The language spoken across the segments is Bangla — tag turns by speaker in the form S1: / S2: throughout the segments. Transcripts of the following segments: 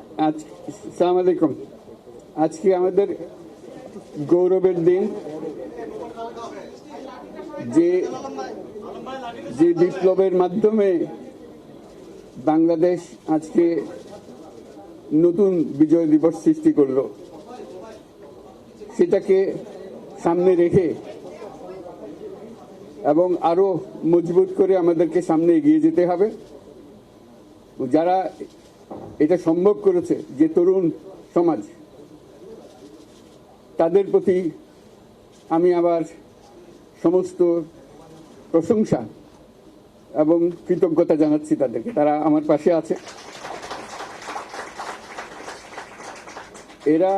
S1: আসসালামু আলাইকুম। আজকে আমাদের গৌরবের দিন। যে যে বিপ্লবের মাধ্যমে বাংলাদেশ আজকে নতুন বিজয় দিবস সৃষ্টি করলো, সেটাকে সামনে রেখে এবং আরো মজবুত করে আমাদেরকে সামনে এগিয়ে যেতে হবে। যারা এটা সম্ভব করেছে, যে তরুণ সমাজ, তাদের প্রতি আমি আবার সমস্ত প্রশংসা এবং কৃতজ্ঞতা জানাচ্ছি তাদেরকে। তারা আমার পাশে আছে। এরা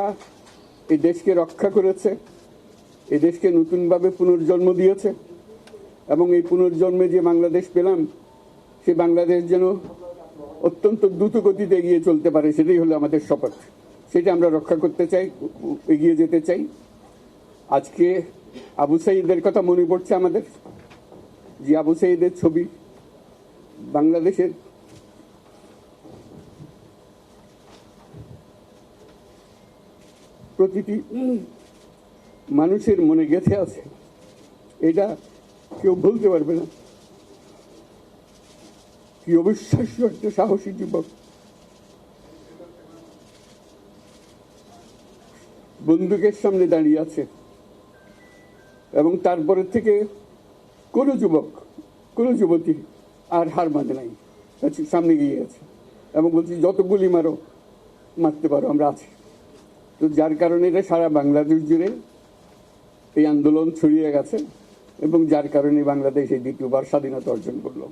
S1: এই দেশকে রক্ষা করেছে, এই দেশকে নতুনভাবে পুনর্জন্ম দিয়েছে এবং এই পুনর্জন্মে যে বাংলাদেশ পেলাম, সে বাংলাদেশ যেন অত্যন্ত দ্রুত গতিতে এগিয়ে চলতে পারে, সেটাই হলো আমাদের শপথ। সেটা আমরা রক্ষা করতে চাই, এগিয়ে যেতে চাই। আজকে আবু সাঈদের কথা মনে পড়ছে আমাদের, যে আবু সাঈদের ছবি বাংলাদেশের প্রতিটি মানুষের মনে গেঁথে আছে। এটা কেউ ভুলতে পারবে না। কি অবিশ্বাস্য একটা সাহসী যুবক, বন্দুকের সামনে দাঁড়িয়ে আছে এবং তারপরে থেকে কোনো যুবক, কোনো যুবতী আর হার মানে নাই, সামনে গিয়ে আছে এবং বলছি যত গুলি মারো, মারতে পারো, আমরা আছি। তো যার কারণে এটা সারা বাংলাদেশ জুড়ে এই আন্দোলন ছড়িয়ে গেছে এবং যার কারণে বাংলাদেশ এই দ্বিতীয়বার স্বাধীনতা অর্জন করলো।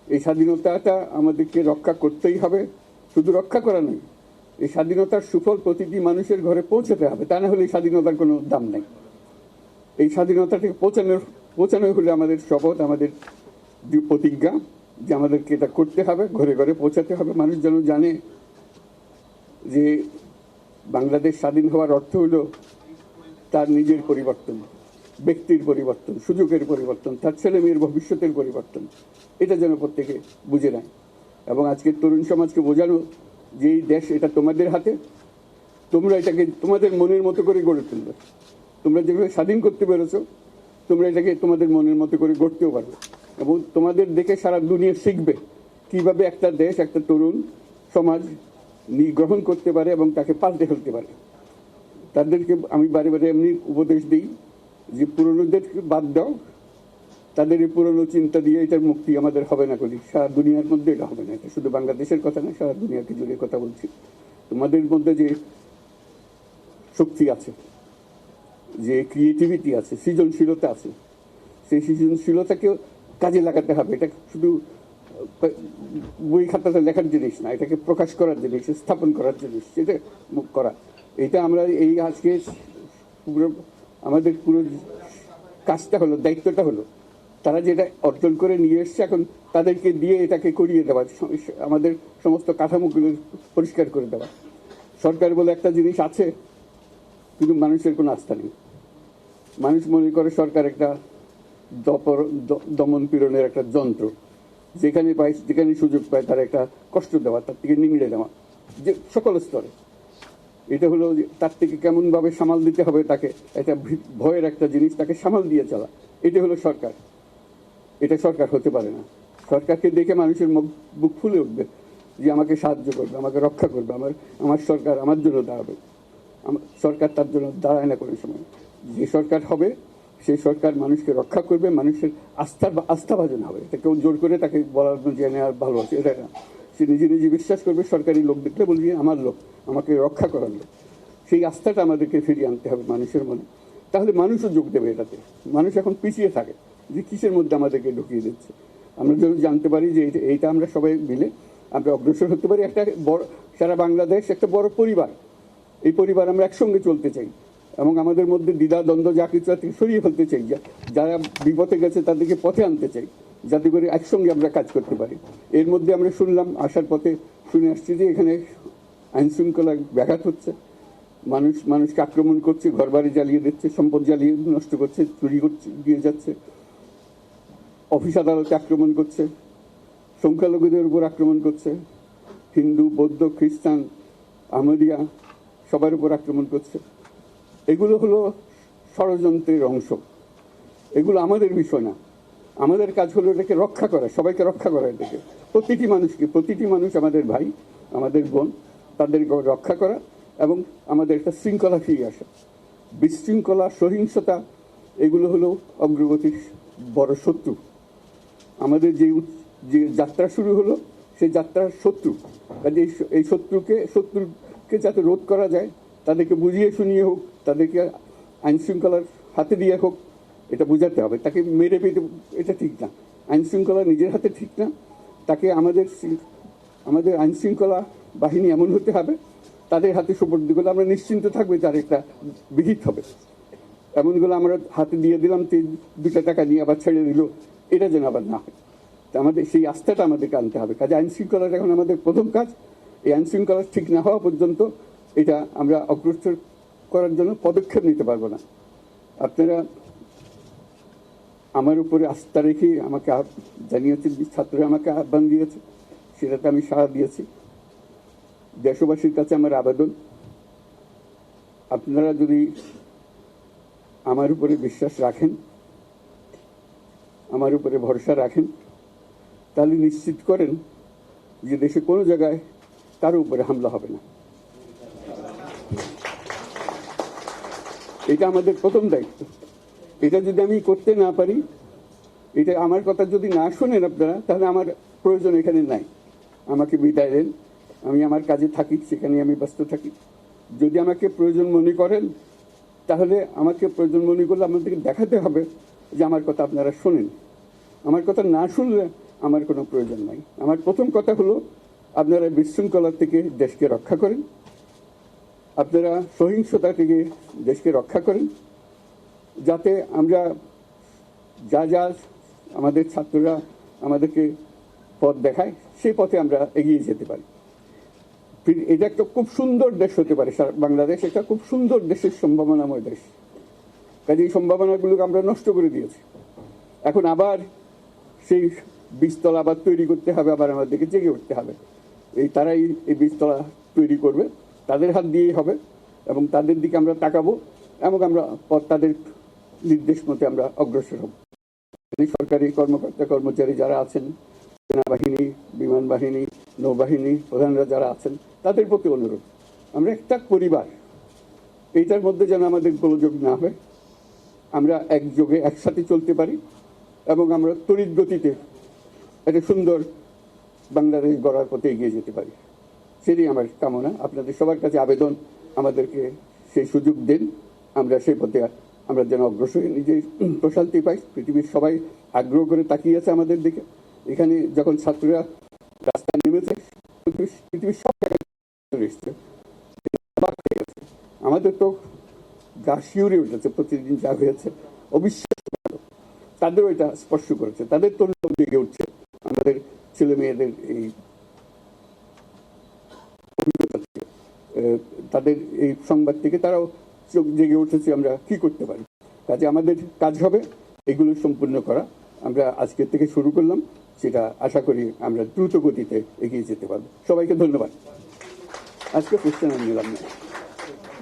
S1: এই স্বাধীনতাটা আমাদেরকে রক্ষা করতেই হবে। শুধু রক্ষা করা নয়, এই স্বাধীনতার সুফল প্রতিটি মানুষের ঘরে পৌঁছাতে হবে। তা না হলে এই স্বাধীনতার কোনো দাম নেই। এই স্বাধীনতাটাকে পৌঁছানো হলে আমাদের শপথ, আমাদের প্রতিজ্ঞা যে আমাদেরকে এটা করতে হবে, ঘরে ঘরে পৌঁছাতে হবে। মানুষ যেন জানে যে বাংলাদেশ স্বাধীন হওয়ার অর্থ হলো তার নিজের পরিবর্তন, ব্যক্তির পরিবর্তন, সুযোগের পরিবর্তন, তার ছেলে মেয়ের ভবিষ্যতের পরিবর্তন। এটা যেন প্রত্যেকে বুঝে নেয় এবং আজকের তরুণ সমাজকে বোঝানো যে এই দেশ এটা তোমাদের হাতে, তোমরা এটাকে তোমাদের মনের মতো করে গড়ে তুলবে। তোমরা যেভাবে স্বাধীন করতে পেরেছো, তোমরা এটাকে তোমাদের মনের মতো করে গড়তেও পারবে এবং তোমাদের দেখে সারা দুনিয়া শিখবে কিভাবে একটা দেশ, একটা তরুণ সমাজ গ্রহণ করতে পারে এবং তাকে পাল্টে ফেলতে পারে। তাদেরকে আমি বারে বারে এমনি উপদেশ দিই যে পুরনোদেরকে বাদ দাও, তাদের এই পুরনো চিন্তা দিয়ে এটার মুক্তি আমাদের হবে না। করি সারা দুনিয়ার মধ্যে এটা হবে না। এটা শুধু বাংলাদেশের কথা না, সারা দুনিয়াকে জুড়ে কথা বলছি। তোমাদের মধ্যে যে শক্তি আছে, যে ক্রিয়েটিভিটি আছে, সৃজনশীলতা আছে, সেই সৃজনশীলতাকেও কাজে লাগাতে হবে। এটা শুধু বই খাতাতে লেখার জিনিস না, এটাকে প্রকাশ করার জিনিস, স্থাপন করার জিনিস, সেটা করা। এটা আমরা এই আজকে পুরো আমাদের পুরো কাজটা হলো, দায়িত্বটা হলো তারা যেটা অর্জন করে নিয়ে এসছে, এখন তাদেরকে দিয়ে এটাকে করিয়ে দেওয়া, আমাদের সমস্ত কাঠামোগুলো পরিষ্কার করে দেওয়া। সরকার বলে একটা জিনিস আছে, কিন্তু মানুষের কোনো আস্থা নেই। মানুষ মনে করে সরকার একটা দমন পীড়নের একটা যন্ত্র, যেখানে পায়, যেখানে সুযোগ পায় তার একটা কষ্ট দেওয়া, তার থেকে নিংড়ে দেওয়া, যে সকল স্তরে। এটা হলো তার থেকে কেমনভাবে সামাল দিতে হবে তাকে, এটা ভয়ের একটা জিনিস, তাকে সামাল দিয়ে চলা। এটা হলো সরকার। এটা সরকার হতে পারে না। সরকারকে দেখে মানুষের বুক ফুলে উঠবে যে আমাকে সাহায্য করবে, আমাকে রক্ষা করবে, আমার সরকার আমার জন্য দাঁড়াবে। সরকার তার জন্য দাঁড়ায় না কোনো সময়। যে সরকার হবে, সেই সরকার মানুষকে রক্ষা করবে, মানুষের আস্থাভাজন হবে। এটা কেউ জোর করে তাকে বলার জেনে আর ভালোবাসে, এটা না। সে নিজে নিজে বিশ্বাস করবে, সরকারি লোক দেখলে বলবে আমার লোক, আমাকে রক্ষা করার লোক। সেই আস্থাটা আমাদেরকে ফিরিয়ে আনতে হবে মানুষের মনে। তাহলে মানুষও যোগ দেবে এটাতে। মানুষ এখন পিছিয়ে থাকে যে কিসের মধ্যে আমাদেরকে ঢুকিয়ে দিচ্ছে। আমরা যেন জানতে পারি যে এইটা আমরা সবাই মিলে আমরা অগ্রসর হতে পারি। একটা বড়, সারা বাংলাদেশ একটা বড় পরিবার। এই পরিবার আমরা একসঙ্গে চলতে চাই এবং আমাদের মধ্যে দ্বিধা দ্বন্দ্ব যা কিছু আছে সরিয়ে ফেলতে চাই। যারা বিপথে গেছে তাদেরকে পথে আনতে চাই, যাতে করে একসঙ্গে আমরা কাজ করতে পারি। এর মধ্যে আমরা শুনলাম, আসার পথে শুনে আসছি যে এখানে আইন শৃঙ্খলা ব্যাঘাত হচ্ছে, মানুষকে আক্রমণ করছে, ঘরবাড়ি জ্বালিয়ে দিচ্ছে, সম্পদ জ্বালিয়ে নষ্ট করছে, চুরি করছে, দিয়ে যাচ্ছে, অফিস আদালতে আক্রমণ করছে, সংখ্যালঘুদের উপর আক্রমণ করছে। হিন্দু, বৌদ্ধ, খ্রিস্টান, আহমদিয়া সবার উপর আক্রমণ করছে। এগুলো হলো ষড়যন্ত্রের অংশ। এগুলো আমাদের বিষয় না। আমাদের কাজ হলো এটাকে রক্ষা করা, সবাইকে রক্ষা করা। এটাকে প্রতিটি মানুষ আমাদের ভাই, আমাদের বোন, তাদেরকে রক্ষা করা এবং আমাদের একটা শৃঙ্খলা ফিরিয়ে আসা। বিশৃঙ্খলা, সহিংসতা এগুলো হলো অগ্রগতির বড় শত্রু। আমাদের যে যাত্রা শুরু হলো সেই যাত্রার শত্রু। কাজে এই শত্রুকে যাতে রোধ করা যায়, তাদেরকে বুঝিয়ে শুনিয়ে হোক, তাদেরকে আইন শৃঙ্খলার হাতে দিয়ে হোক, এটা বোঝাতে হবে। তাকে মেরে পেতে এটা ঠিক না। আইন শৃঙ্খলা নিজের হাতে ঠিক না। তাকে আমাদের আইন শৃঙ্খলা বাহিনী এমন হতে হবে, তাদের হাতে সুপর্দ করলে আমরা নিশ্চিন্ত থাকবে তার একটা বিহিত হবে। এমনগুলো আমরা হাতে দিয়ে দিলাম, 2 টাকা নিয়ে আবার ছেড়ে দিল, এটা যেন আবার না হয়। তা আমাদের সেই আস্থাটা আমাদেরকে আনতে হবে। কাজে আইন শৃঙ্খলাটা এখন আমাদের প্রথম কাজ। এই আইন শৃঙ্খলা ঠিক না হওয়া পর্যন্ত এটা আমরা অগ্রসর করার জন্য পদক্ষেপ নিতে পারবো না। আপনারা আমার উপরে আস্থা রেখে আমাকে জানিয়েছেন, ছাত্ররা আমাকে আহ্বান দিয়েছে, সেটাতে আমি সাড়া দিয়েছি। দেশবাসীর কাছে আমার আবেদন, আপনারা যদি আমার উপরে বিশ্বাস রাখেন, আমার উপরে ভরসা রাখেন, তাহলে নিশ্চিত করেন যে দেশে কোনো জায়গায় কারো উপরে হামলা হবে না। এটা আমাদের প্রথম দায়িত্ব। এটা যদি আমি করতে না পারি, এটা আমার কথা যদি না শোনেন আপনারা, তাহলে আমার প্রয়োজন এখানে নাই। আমাকে বিদায় দেন, আমি আমার কাজে থাকি, সেখানে আমি ব্যস্ত থাকি। যদি আমাকে প্রয়োজন মনে করেন, তাহলে আমাকে প্রয়োজন মনে করলে আপনাদেরকে দেখাতে হবে যে আমার কথা আপনারা শোনেন। আমার কথা না শুনলে আমার কোনো প্রয়োজন নাই। আমার প্রথম কথা হলো, আপনারা বিশৃঙ্খলা থেকে দেশকে রক্ষা করেন, আপনারা সহিংসতা থেকে দেশকে রক্ষা করেন, যাতে আমরা যা আমাদের ছাত্ররা আমাদেরকে পথ দেখায়, সেই পথে আমরা এগিয়ে যেতে পারি। এটা একটা খুব সুন্দর দেশ হতে পারে বাংলাদেশ। এটা খুব সুন্দর দেশের সম্ভাবনাময় দেশ। কাজে এই সম্ভাবনাগুলোকে আমরা নষ্ট করে দিয়েছি। এখন আবার সেই বীজতলা আবার তৈরি করতে হবে, আবার আমাদেরকে জেগে উঠতে হবে। তারাই এই বীজতলা তৈরি করবে, তাদের হাত দিয়েই হবে, এবং তাদের দিকে আমরা তাকাবো এবং আমরা তাদের নির্দেশ মতে আমরা অগ্রসর হব। সরকারি কর্মকর্তা কর্মচারী যারা আছেন, সেনাবাহিনী, বিমান বাহিনী, নৌবাহিনী প্রধানরা যারা আছেন, তাদের প্রতি অনুরোধ, আমরা একটা পরিবার, এইটার মধ্যে যেন আমাদের গোলযোগ না হয়, আমরা একযোগে একসাথে চলতে পারি এবং আমরা তড়িৎ গতিতে একটা সুন্দর বাংলাদেশ গড়ার পথে এগিয়ে যেতে পারি। সেটাই আমার কামনা। আপনাদের সবার কাছে আবেদন, আমাদেরকে সেই সুযোগ দেন, আমরা সেই পথে আমরা যেন অগ্রসর নিজের প্রশান্তি পাই। পৃথিবীর সবাই আগ্রহ করে তাকিয়ে আছে আমাদের দিকে। এখানে যখন ছাত্ররা রাস্তায় নেমেছে, পৃথিবীর সব জায়গায় এসছে, আমাদের তো গা শিউরে উঠেছে প্রতিদিন যা হয়েছে, অবিশ্বাস। তাদেরও এটা স্পর্শ করেছে, তাদের তো জেগে উঠছে আমাদের ছেলে মেয়েদের এই অভিজ্ঞতা থেকে, তাদের এই সংবাদ থেকে তারাও চোখ জেগে উঠেছে আমরা কি করতে পারি। কাজে আমাদের কাজ হবে এগুলো সম্পূর্ণ করা। আমরা আজকের থেকে শুরু করলাম, সেটা আশা করি আমরা দ্রুত গতিতে এগিয়ে যেতে পারবো। সবাইকে ধন্যবাদ। আজকে কোশ্চেন আমি নিলাম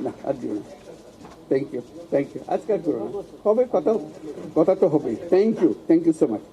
S1: না, আর দিও না। থ্যাংক ইউ আজকে আর করো না, হবে কথা তো হবেই। Thank you so much.